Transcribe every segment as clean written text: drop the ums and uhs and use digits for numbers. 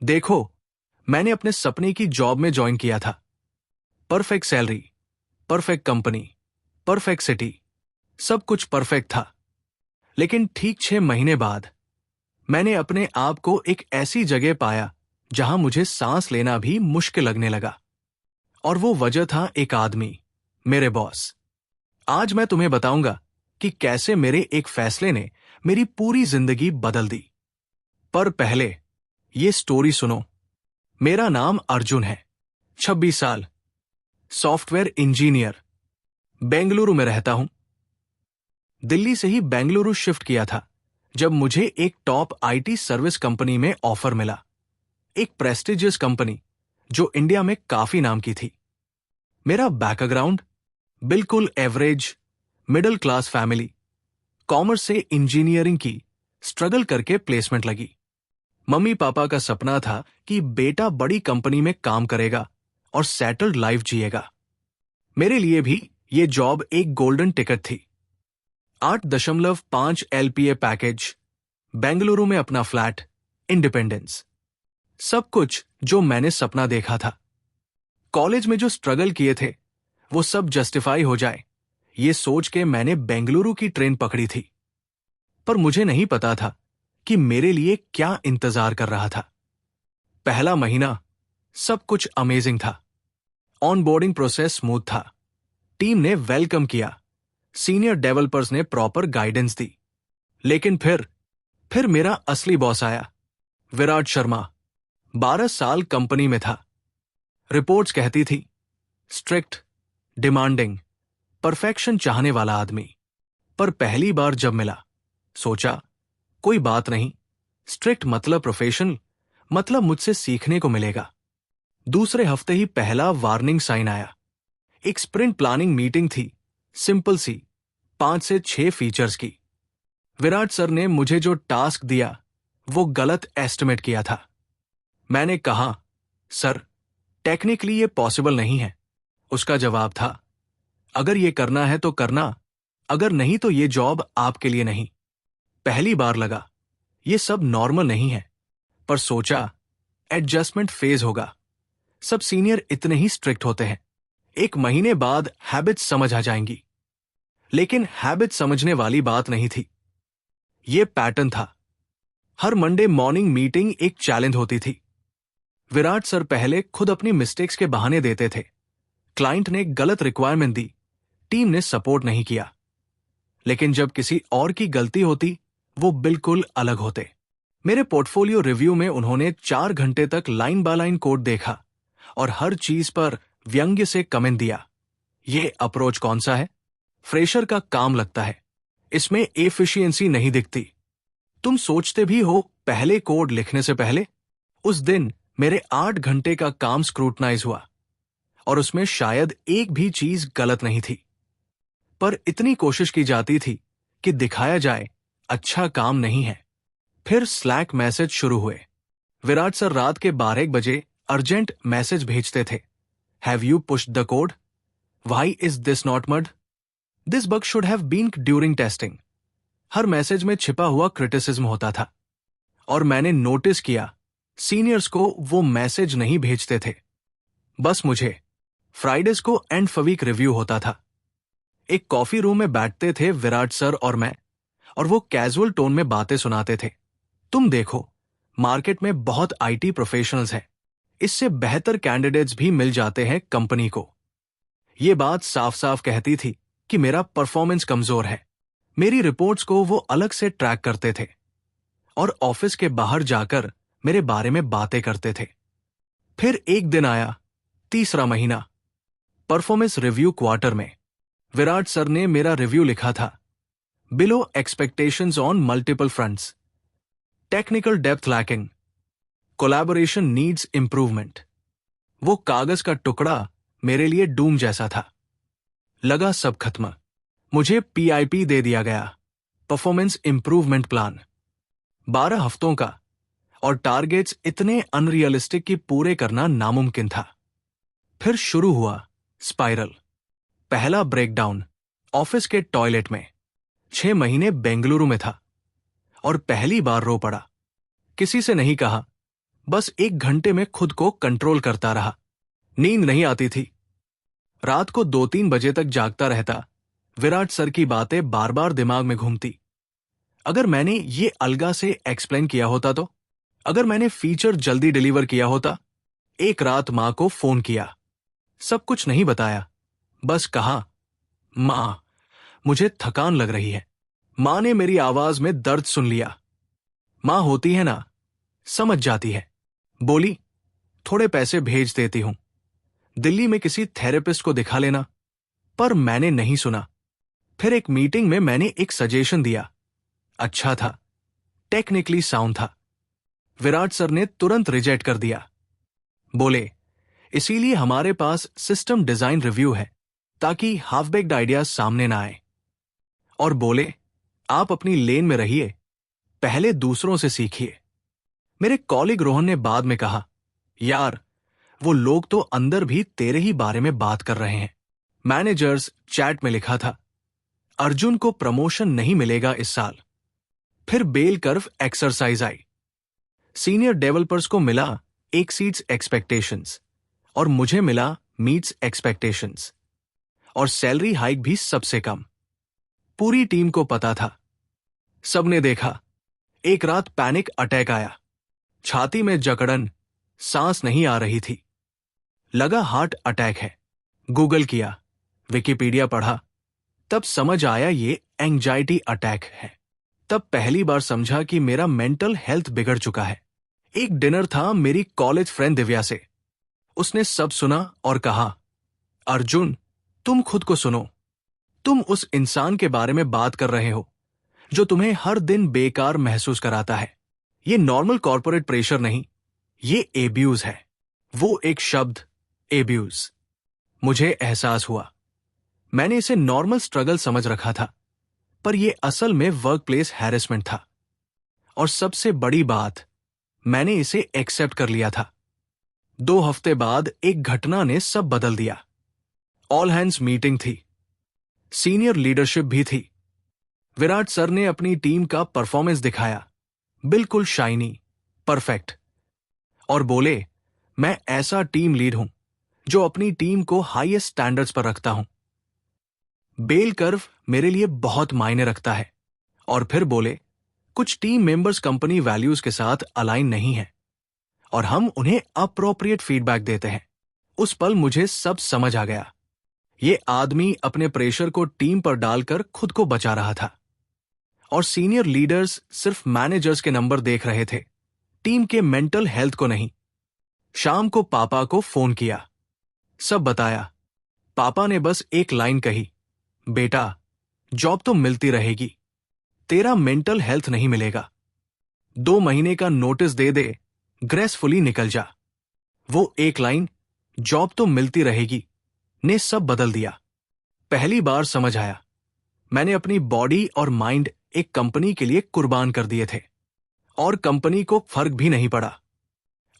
देखो, मैंने अपने सपने की जॉब में ज्वाइन किया था। Perfect salary, perfect company, perfect city, सब कुछ परफेक्ट था। लेकिन ठीक 6 महीने बाद मैंने अपने आप को एक ऐसी जगह पाया जहां मुझे सांस लेना भी मुश्किल लगने लगा। और वो वजह था एक आदमी, मेरे बॉस। आज मैं तुम्हें बताऊंगा कि कैसे मेरे एक फैसले ने मेरी पूरी जिंदगी बदल दी। पर पहले ये स्टोरी सुनो। मेरा नाम अर्जुन है, 26 साल, सॉफ्टवेयर इंजीनियर, बेंगलुरु में रहता हूं। दिल्ली से ही बेंगलुरु शिफ्ट किया था जब मुझे एक टॉप आईटी सर्विस कंपनी में ऑफर मिला। एक प्रेस्टिजियस कंपनी जो इंडिया में काफी नाम की थी। मेरा बैकग्राउंड बिल्कुल average middle class family. Commerce से इंजीनियरिंग की, स्ट्रगल करके प्लेसमेंट लगी। मम्मी पापा का सपना था कि बेटा बड़ी कंपनी में काम करेगा और सेटल्ड लाइफ जिएगा। मेरे लिए भी ये जॉब एक गोल्डन टिकट थी। 8.5 LPA पैकेज, बेंगलुरु में अपना फ्लैट, इंडिपेंडेंस, सब कुछ जो मैंने सपना देखा था। कॉलेज में जो स्ट्रगल किए थे वो सब जस्टिफाई हो जाए, ये सोच के मैंने बेंगलुरु की ट्रेन पकड़ी थी। पर मुझे नहीं पता था कि मेरे लिए क्या इंतजार कर रहा था। पहला महीना सब कुछ अमेजिंग था। ऑनबोर्डिंग प्रोसेस स्मूथ था। टीम ने वेलकम किया, सीनियर डेवलपर्स ने प्रॉपर गाइडेंस दी। लेकिन फिर मेरा असली बॉस आया, विराट शर्मा। 12 साल कंपनी में था। रिपोर्ट्स कहती थी स्ट्रिक्ट, डिमांडिंग, परफेक्शन चाहने वाला आदमी। पर पहली बार जब मिला, सोचा कोई बात नहीं, स्ट्रिक्ट मतलब प्रोफेशनल, मतलब मुझसे सीखने को मिलेगा। दूसरे हफ्ते ही पहला वार्निंग साइन आया। एक स्प्रिंट प्लानिंग मीटिंग थी, सिंपल सी, 5 से 6 फीचर्स की। विराट सर ने मुझे जो टास्क दिया वो गलत एस्टिमेट किया था। मैंने कहा, सर टेक्निकली ये पॉसिबल नहीं है। उसका जवाब था, अगर ये करना है तो करना, अगर नहीं तो ये जॉब आपके लिए नहीं। पहली बार लगा ये सब नॉर्मल नहीं है, पर सोचा एडजस्टमेंट फेज होगा। सब सीनियर इतने ही स्ट्रिक्ट होते हैं, 1 महीने बाद हैबिट्स समझ आ जाएंगी। लेकिन हैबिट समझने वाली बात नहीं थी, ये पैटर्न था। हर मंडे मॉर्निंग मीटिंग एक चैलेंज होती थी। विराट सर पहले खुद अपनी मिस्टेक्स के बहाने देते थे। क्लाइंट ने गलत रिक्वायरमेंट दी, टीम ने सपोर्ट नहीं किया। लेकिन जब किसी और की गलती होती, वो बिल्कुल अलग होते। मेरे पोर्टफोलियो रिव्यू में उन्होंने 4 घंटे तक लाइन बाय लाइन कोड देखा और हर चीज पर व्यंग्य से कमेंट दिया। ये अप्रोच कौन सा है? फ्रेशर का काम लगता है, इसमें एफिशिएंसी नहीं दिखती। तुम सोचते भी हो पहले कोड लिखने से पहले। उस दिन मेरे 8 घंटे का काम स्क्रूटनाइज हुआ और उसमें शायद एक भी चीज गलत नहीं थी। पर इतनी कोशिश की जाती थी कि दिखाया जाए अच्छा काम नहीं है। फिर स्लैक मैसेज शुरू हुए। विराट सर रात के 12 बजे अर्जेंट मैसेज भेजते थे। Have you pushed the code? Why is this not merged? This bug should have been during testing. हर मैसेज में छिपा हुआ क्रिटिसिज्म होता था। और मैंने नोटिस किया सीनियर्स को वो मैसेज नहीं भेजते थे, बस मुझे। फ्राइडेज को एंड ऑफ वीक रिव्यू होता था। एक कॉफी रूम में बैठते थे विराट सर और मैं, और वो कैजुअल टोन में बातें सुनाते थे। तुम देखो, मार्केट में बहुत आईटी प्रोफेशनल्स हैं, इससे बेहतर कैंडिडेट्स भी मिल जाते हैं कंपनी को। ये बात साफ साफ कहती थी कि मेरा परफॉर्मेंस कमजोर है। मेरी रिपोर्ट्स को वो अलग से ट्रैक करते थे और ऑफिस के बाहर जाकर मेरे बारे में बातें करते थे। फिर एक दिन आया, तीसरा महीना, परफॉर्मेंस रिव्यू क्वार्टर में। विराट सर ने मेरा रिव्यू लिखा था, below expectations on multiple fronts, technical depth lacking, collaboration needs improvement. वो कागज का टुकड़ा मेरे लिए डूम जैसा था। लगा सब खत्म। मुझे PIP दे दिया गया, परफॉर्मेंस इंप्रूवमेंट प्लान, 12 हफ्तों का, और टारगेट्स इतने अनरियलिस्टिक कि पूरे करना नामुमकिन था। फिर शुरू हुआ स्पाइरल। पहला ब्रेकडाउन ऑफिस के टॉयलेट में। 6 महीने बेंगलुरु में था और पहली बार रो पड़ा। किसी से नहीं कहा, बस 1 घंटे में खुद को कंट्रोल करता रहा। नींद नहीं आती थी। रात को 2-3 बजे तक जागता रहता। विराट सर की बातें बार बार दिमाग में घूमती। अगर मैंने ये अलगा से एक्सप्लेन किया होता तो, अगर मैंने फीचर जल्दी डिलीवर किया होता। एक रात मां को फोन किया, सब कुछ नहीं बताया, बस कहा, मां, मुझे थकान लग रही है। मां ने मेरी आवाज में दर्द सुन लिया। मां होती है ना, समझ जाती है। बोली, थोड़े पैसे भेज देती हूं, दिल्ली में किसी थेरेपिस्ट को दिखा लेना। पर मैंने नहीं सुना। फिर एक मीटिंग में मैंने एक सजेशन दिया। अच्छा था, टेक्निकली साउंड था। विराट सर ने तुरंत रिजेक्ट कर दिया। बोले, इसीलिए हमारे पास सिस्टम डिजाइन रिव्यू है, ताकि हाफ बेक्ड आइडियाज सामने ना आए। और बोले, आप अपनी लेन में रहिए, पहले दूसरों से सीखिए। मेरे कॉलिग रोहन ने बाद में कहा, यार, वो लोग तो अंदर भी तेरे ही बारे में बात कर रहे हैं। मैनेजर्स चैट में लिखा था, अर्जुन को प्रमोशन नहीं मिलेगा इस साल। फिर बेल कर्व एक्सरसाइज आई। सीनियर डेवलपर्स को मिला एक्सीड्स एक्सपेक्टेशंस और मुझे मिला मीट्स एक्सपेक्टेशंस, और सैलरी हाइक भी सबसे कम। पूरी टीम को पता था। सबने देखा। एक रात पैनिक अटैक आया। छाती में जकड़न, सांस नहीं आ रही थी। लगा हार्ट अटैक है। गूगल किया, विकिपीडिया पढ़ा, तब समझ आया ये एंजाइटी अटैक है। तब पहली बार समझा कि मेरा मेंटल हेल्थ बिगड़ चुका है। एक डिनर था मेरी कॉलेज फ्रेंड दिव्या से। उसने सब सुना और कहा, अर्जुन, तुम खुद को सुनो। तुम उस इंसान के बारे में बात कर रहे हो जो तुम्हें हर दिन बेकार महसूस कराता है। ये नॉर्मल कॉर्पोरेट प्रेशर नहीं, ये एब्यूज है। वो एक शब्द, एब्यूज। मुझे एहसास हुआ। मैंने इसे नॉर्मल स्ट्रगल समझ रखा था, पर यह असल में वर्क प्लेस हैरेसमेंट था। और सबसे बड़ी बात, मैंने इसे एक्सेप्ट कर लिया था। 2 हफ्ते बाद एक घटना ने सब बदल दिया। ऑल हैंड्स मीटिंग थी। सीनियर लीडरशिप भी थी। विराट सर ने अपनी टीम का परफॉर्मेंस दिखाया, बिल्कुल शाइनी, परफेक्ट। और बोले, मैं ऐसा टीम लीड हूं जो अपनी टीम को हाईएस्ट स्टैंडर्ड्स पर रखता हूं। बेल कर्व मेरे लिए बहुत मायने रखता है। और फिर बोले, कुछ टीम मेंबर्स कंपनी वैल्यूज के साथ अलाइन नहीं है और हम उन्हें अप्रोप्रिएट फीडबैक देते हैं। उस पल मुझे सब समझ आ गया। ये आदमी अपने प्रेशर को टीम पर डालकर खुद को बचा रहा था। और सीनियर लीडर्स सिर्फ मैनेजर्स के नंबर देख रहे थे, टीम के मेंटल हेल्थ को नहीं। शाम को पापा को फोन किया, सब बताया। पापा ने बस एक लाइन कही, बेटा, जॉब तो मिलती रहेगी, तेरा मेंटल हेल्थ नहीं मिलेगा। 2 महीने का नोटिस दे दे, ग्रेसफुली निकल जा। वो एक लाइन, जॉब तो मिलती रहेगी, ने सब बदल दिया। पहली बार समझ आया, मैंने अपनी बॉडी और माइंड एक कंपनी के लिए कुर्बान कर दिए थे, और कंपनी को फर्क भी नहीं पड़ा।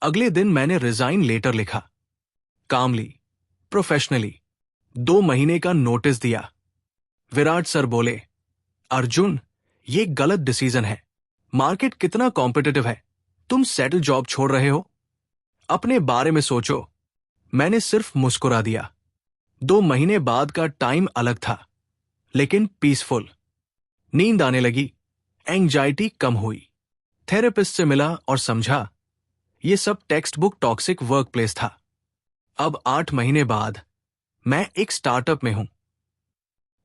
अगले दिन मैंने रिजाइन लेटर लिखा, कामली, प्रोफेशनली, 2 महीने का नोटिस दिया। विराट सर बोले, अर्जुन, ये गलत डिसीजन है। मार्केट कितना कॉम्पिटिटिव है, तुम सेटल जॉब छोड़ रहे हो। अपने बारे में सोचो। मैंने सिर्फ मुस्कुरा दिया। 2 महीने बाद का टाइम अलग था, लेकिन पीसफुल। नींद आने लगी, एंजाइटी कम हुई। थेरेपिस्ट से मिला और समझा, ये सब text book toxic work place था। अब 8 महीने बाद मैं एक स्टार्टअप में हूं।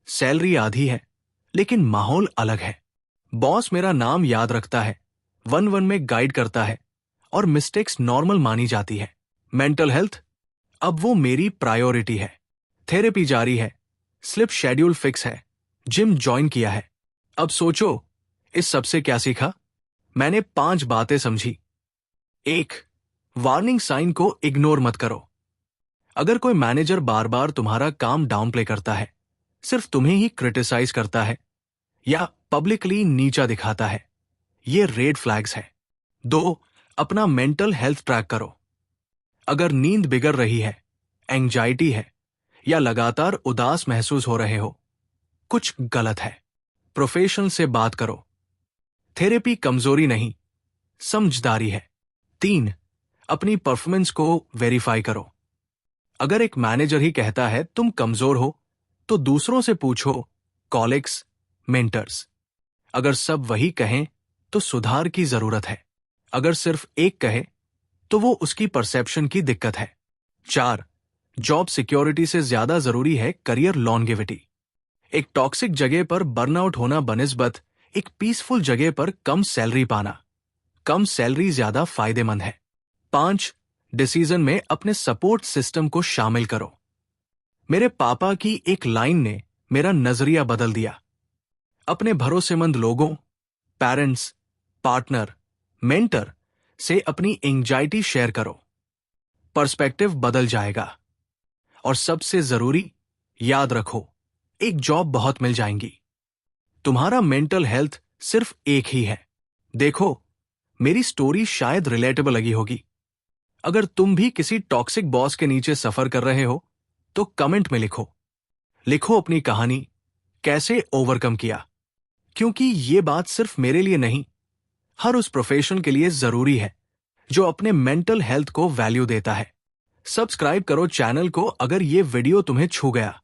सैलरी आधी है, लेकिन माहौल अलग है। बॉस मेरा नाम याद रखता है, 1-1 में गाइड करता है, और मिस्टेक्स नॉर्मल मानी जाती है। मेंटल हेल्थ, अब वो मेरी प्रायोरिटी है। थेरेपी जारी है, स्लिप शेड्यूल फिक्स है, जिम ज्वाइन किया है। अब सोचो, इस सबसे क्या सीखा? मैंने 5 बातें समझी। 1, वार्निंग साइन को इग्नोर मत करो। अगर कोई मैनेजर बार बार तुम्हारा काम डाउन प्ले करता है, सिर्फ तुम्हें ही क्रिटिसाइज करता है या पब्लिकली नीचा दिखाता है, ये रेड फ्लैग्स है। 2, अपना मेंटल हेल्थ ट्रैक करो। अगर नींद बिगड़ रही है, एंजाइटी है, या लगातार उदास महसूस हो रहे हो, कुछ गलत है। प्रोफेशनल से बात करो। थेरेपी कमजोरी नहीं, समझदारी है। 3, अपनी परफॉर्मेंस को वेरीफाई करो। अगर एक मैनेजर ही कहता है तुम कमजोर हो, तो दूसरों से पूछो, कॉलिग्स, मेंटर्स। अगर सब वही कहें तो सुधार की जरूरत है। अगर सिर्फ एक कहे तो वो उसकी परसेप्शन की दिक्कत है। 4. जॉब सिक्योरिटी से ज्यादा जरूरी है करियर लॉन्गेविटी। एक टॉक्सिक जगह पर बर्नआउट होना बनिस्बत एक पीसफुल जगह पर कम सैलरी पाना। कम सैलरी ज्यादा फायदेमंद है। 5. डिसीजन में अपने सपोर्ट सिस्टम को शामिल करो। मेरे पापा की एक लाइन ने मेरा नजरिया बदल दिया। अपने भरोसेमंद लोगों, पेरेंट्स, पार्टनर, मेंटर से अपनी एंजाइटी शेयर करो। पर्सपेक्टिव बदल जाएगा। और सबसे जरूरी, याद रखो, एक जॉब बहुत मिल जाएंगी। तुम्हारा मेंटल हेल्थ सिर्फ एक ही है। देखो, मेरी स्टोरी शायद रिलेटेबल लगी होगी। अगर तुम भी किसी टॉक्सिक बॉस के नीचे सफर कर रहे हो तो कमेंट में लिखो। लिखो अपनी कहानी, कैसे ओवरकम किया। क्योंकि ये बात सिर्फ मेरे लिए नहीं, हर उस प्रोफेशन के लिए जरूरी है जो अपने मेंटल हेल्थ को वैल्यू देता है। सब्सक्राइब करो चैनल को अगर ये वीडियो तुम्हें छू गया।